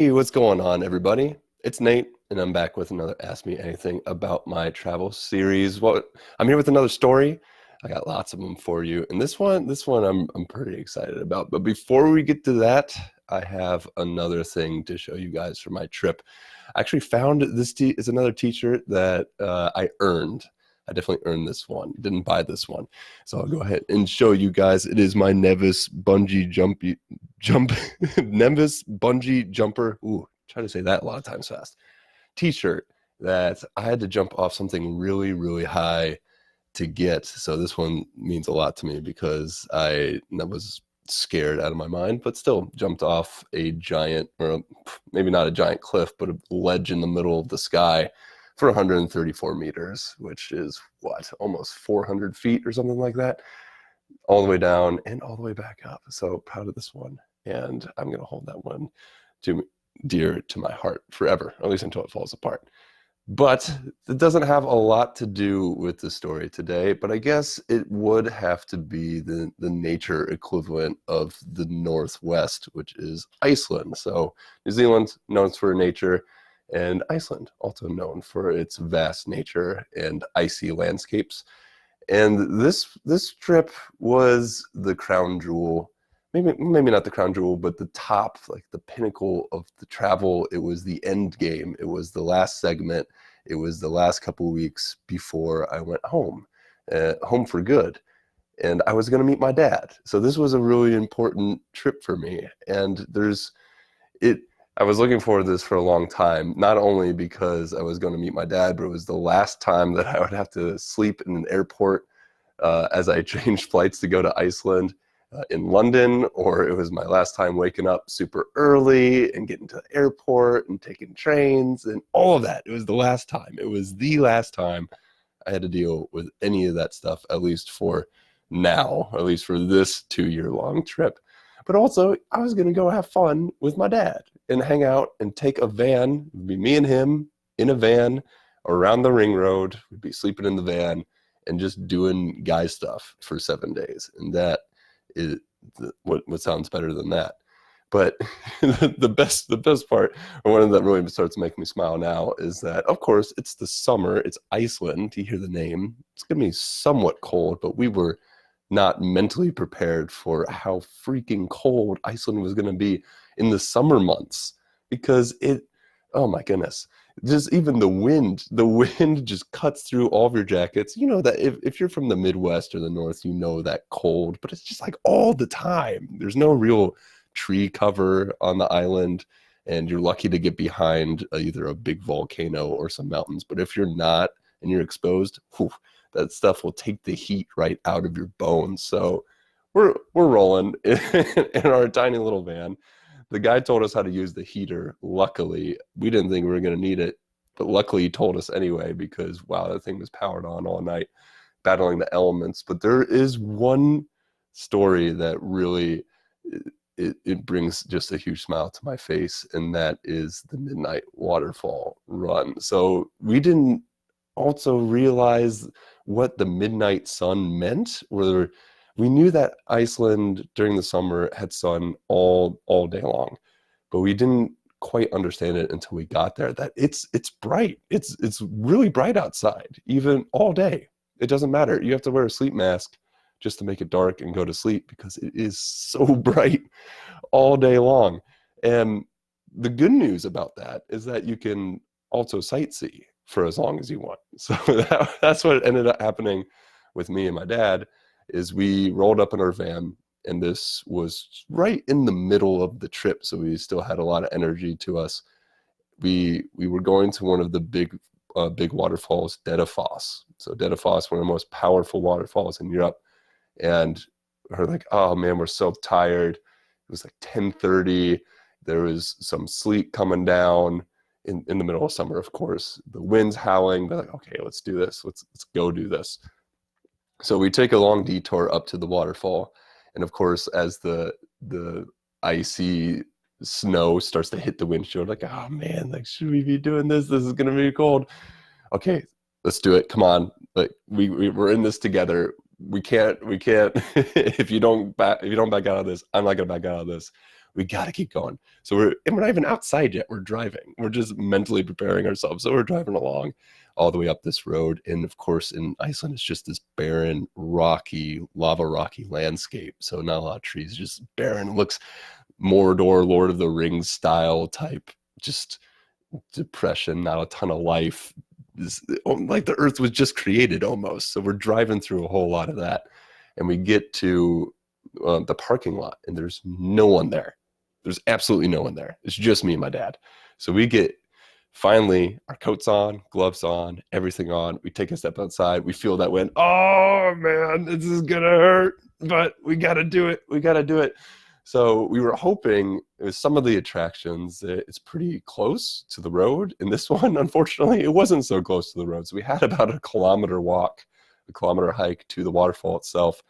Hey, what's going on, everybody? It's Nate, and I'm back with another Ask Me Anything About My Travel series. I'm here with another story. I got lots of them for you, and this one I'm pretty excited about. But before we get to that, I have another thing to show you guys for my trip. I actually found this is another t-shirt that I earned. I definitely earned this one. Didn't buy this one, so I'll go ahead and show you guys. It is my Nevis bungee jump Nevis bungee jumper. Ooh, try to say that a lot of times fast. T-shirt that I had to jump off something really, really high to get. So this one means a lot to me because I was scared out of my mind, but still jumped off a giant, or maybe not a giant cliff, but a ledge in the middle of the sky for 134 meters, which is what, almost 400 feet or something like that, all the way down and all the way back up. So proud of this one. And I'm going to hold that one to dear to my heart forever, at least until it falls apart. But it doesn't have a lot to do with the story today, but I guess it would have to be the nature equivalent of the Northwest, which is Iceland. So New Zealand, known for nature, and Iceland, also known for its vast nature and icy landscapes. And this trip was the crown jewel, maybe not the crown jewel, but the top, like the pinnacle of the travel. It was the end game. It was the last segment. It was the last couple of weeks before I went home, home for good. And I was going to meet my dad. So this was a really important trip for me. And I was looking forward to this for a long time, not only because I was going to meet my dad, but it was the last time that I would have to sleep in an airport as I changed flights to go to Iceland in London, or it was my last time waking up super early and getting to the airport and taking trains and all of that. It was the last time. It was the last time I had to deal with any of that stuff, at least for now, at least for this 2-year-long trip. But also, I was going to go have fun with my dad and hang out and take a van. It would be me and him in a van around the ring road. We'd be sleeping in the van and just doing guy stuff for 7 days. And that is what sounds better than that. But the best part, or one of that really starts to make me smile now, is that, of course, it's the summer. It's Iceland. You hear the name. It's going to be somewhat cold, but we were not mentally prepared for how freaking cold Iceland was going to be in the summer months, because oh my goodness, just even the wind just cuts through all of your jackets. You know that if you're from the Midwest or the North, you know that cold, but it's just like all the time. There's no real tree cover on the island, and you're lucky to get behind either a big volcano or some mountains. But if you're not and you're exposed, whew, that stuff will take the heat right out of your bones. So we're rolling in our tiny little van. The guy told us how to use the heater. Luckily, we didn't think we were going to need it, but luckily he told us anyway, because wow, that thing was powered on all night, battling the elements. But there is one story that really it brings just a huge smile to my face, and that is the midnight waterfall run. So we didn't also realize what the midnight sun meant. We knew that Iceland during the summer had sun all day long, but we didn't quite understand it until we got there, that it's bright. It's really bright outside, even all day. It doesn't matter. You have to wear a sleep mask just to make it dark and go to sleep, because it is so bright all day long. And the good news about that is that you can also sightsee for as long as you want. So that's what ended up happening with me and my dad, is we rolled up in our van, and this was right in the middle of the trip, so we still had a lot of energy to us. We were going to one of the big waterfalls, Foss. So Foss, one of the most powerful waterfalls in Europe. And we're like, oh man, we're so tired. It was like 10:30. There was some sleet coming down in the middle of summer, of course. The wind's howling. They're like, okay, let's do this. Let's go do this. So we take a long detour up to the waterfall. And of course, as the icy snow starts to hit the windshield, like, oh man, like, should we be doing this? This is gonna be cold. Okay, let's do it. Come on. Like we're in this together. We can't if you don't back out of this, I'm not gonna back out of this. We got to keep going. So we're not even outside yet. We're driving. We're just mentally preparing ourselves. So we're driving along all the way up this road. And of course, in Iceland, it's just this barren, rocky, lava rocky landscape. So not a lot of trees, just barren. It looks Mordor, Lord of the Rings style type, just depression, not a ton of life. Like the earth was just created almost. So we're driving through a whole lot of that. And we get to the parking lot, and there's no one there. There's absolutely no one there. It's just me and my dad. So we get finally our coats on, gloves on, everything on. We take a step outside. We feel that wind. Oh man, this is gonna hurt, but we gotta do it. We gotta do it. So we were hoping it was some of the attractions. It's pretty close to the road. And this one, unfortunately, it wasn't so close to the road. So we had about a kilometer walk, a kilometer hike to the waterfall itself.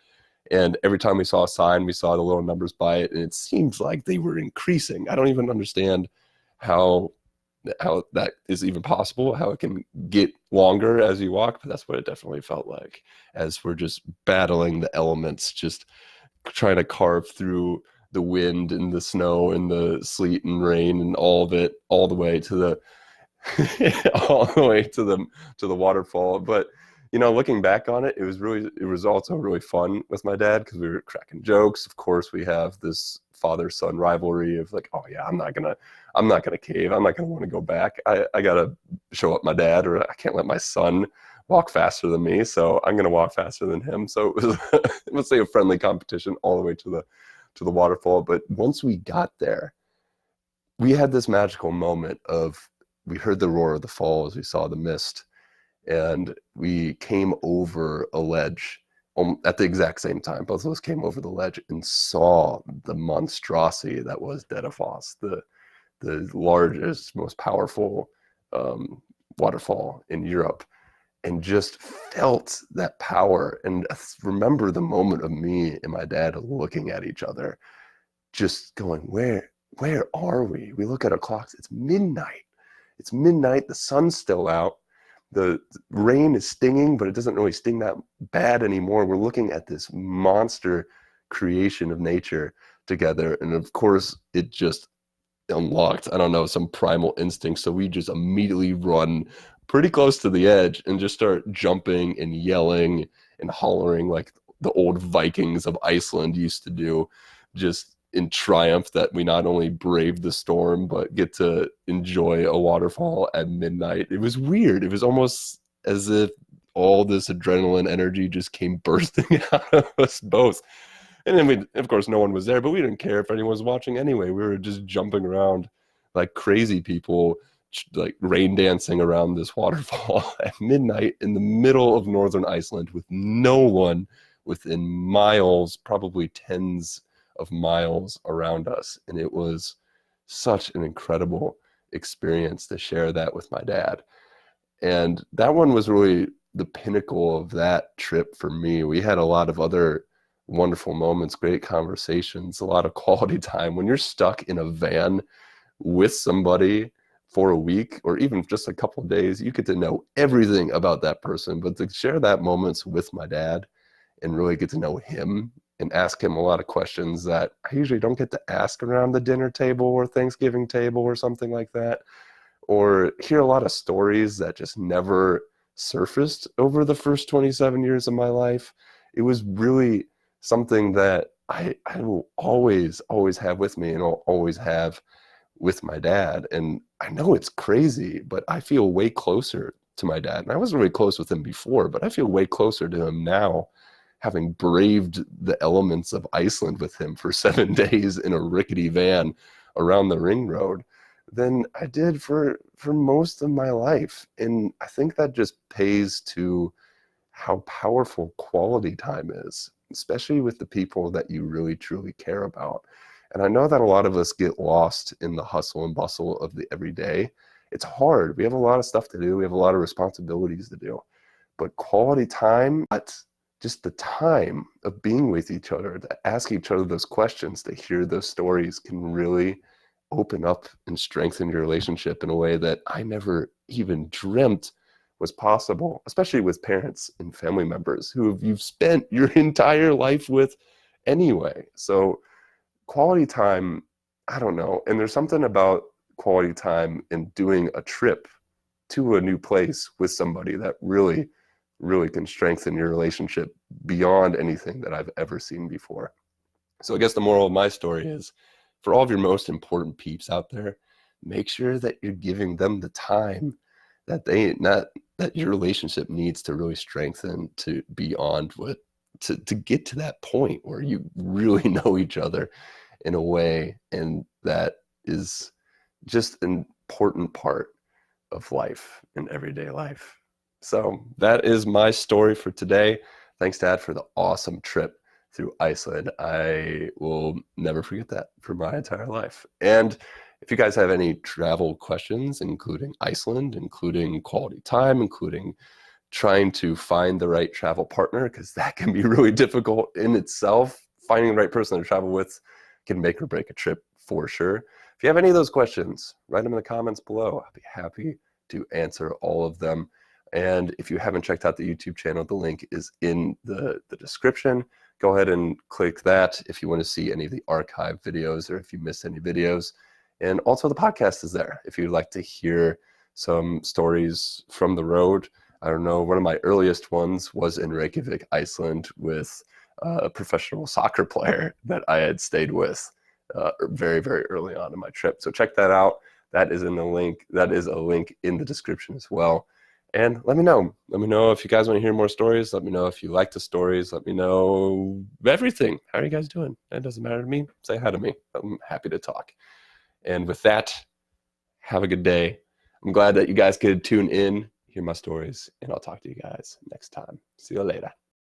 And every time we saw a sign, we saw the little numbers by it, and it seems like they were increasing. I don't even understand how that is even possible, how it can get longer as you walk, but that's what it definitely felt like as we're just battling the elements, just trying to carve through the wind and the snow and the sleet and rain and all of it, all the way to the all the way to the waterfall. But looking back on it, it was also really fun with my dad because we were cracking jokes. Of course, we have this father-son rivalry of like, oh yeah, I'm not gonna cave. I'm not gonna want to go back. I gotta show up my dad, or I can't let my son walk faster than me, so I'm gonna walk faster than him. So it was let's say a friendly competition all the way to the waterfall. But once we got there, we had this magical moment of we heard the roar of the falls, we saw the mist, and we came over a ledge at the exact same time. Both of us came over the ledge and saw the monstrosity that was Dettifoss, the largest, most powerful waterfall in Europe, and just felt that power. And remember the moment of me and my dad looking at each other, just going, where are we? We look at our clocks, it's midnight. It's midnight, the sun's still out. The rain is stinging, but it doesn't really sting that bad anymore. We're looking at this monster creation of nature together. And of course, it just unlocked, I don't know, some primal instinct. So we just immediately run pretty close to the edge and just start jumping and yelling and hollering like the old Vikings of Iceland used to do, just in triumph that we not only braved the storm, but get to enjoy a waterfall at midnight. It was weird. It was almost as if all this adrenaline energy just came bursting out of us both. And then of course, no one was there, but we didn't care if anyone was watching anyway. We were just jumping around like crazy people, like rain dancing around this waterfall at midnight in the middle of northern Iceland with no one within miles, probably tens of miles around us. And it was such an incredible experience to share that with my dad. And that one was really the pinnacle of that trip for me. We had a lot of other wonderful moments, great conversations, a lot of quality time. When you're stuck in a van with somebody for a week or even just a couple of days, you get to know everything about that person. But to share that moments with my dad and really get to know him and ask him a lot of questions that I usually don't get to ask around the dinner table or Thanksgiving table or something like that, or hear a lot of stories that just never surfaced over the first 27 years of my life. It was really something that I will always have with me, and I'll always have with my dad. And I know it's crazy, but I feel way closer to my dad. And I wasn't really close with him before, but I feel way closer to him now, having braved the elements of Iceland with him for 7 days in a rickety van around the ring road, than I did for most of my life. And I think that just pays to how powerful quality time is, especially with the people that you really truly care about. And I know that a lot of us get lost in the hustle and bustle of the everyday. It's hard. We have a lot of stuff to do. We have a lot of responsibilities to do. But quality time, just the time of being with each other, to ask each other those questions, to hear those stories, can really open up and strengthen your relationship in a way that I never even dreamt was possible, especially with parents and family members who you've spent your entire life with anyway. So quality time I don't know. And there's something about quality time and doing a trip to a new place with somebody that really, really can strengthen your relationship beyond anything that I've ever seen before. So I guess the moral of my story is, for all of your most important peeps out there, make sure that you're giving them the time that they not that your relationship needs to really strengthen to beyond what to get to that point where you really know each other in a way, and that is just an important part of life and everyday life. So that is my story for today. Thanks, Dad, for the awesome trip through Iceland. I will never forget that for my entire life. And if you guys have any travel questions, including Iceland, including quality time, including trying to find the right travel partner, because that can be really difficult in itself. Finding the right person to travel with can make or break a trip for sure. If you have any of those questions, write them in the comments below. I'll be happy to answer all of them. And if you haven't checked out the YouTube channel, the link is in the description. Go ahead and click that if you want to see any of the archive videos or if you missed any videos. And also the podcast is there if you'd like to hear some stories from the road. I don't know, one of my earliest ones was in Reykjavik, Iceland, with a professional soccer player that I had stayed with very, very early on in my trip. So check that out. That is in the link. That is a link in the description as well. And let me know. Let me know if you guys want to hear more stories. Let me know if you like the stories. Let me know everything. How are you guys doing? It doesn't matter to me. Say hi to me. I'm happy to talk. And with that, have a good day. I'm glad that you guys could tune in, hear my stories, and I'll talk to you guys next time. See you later.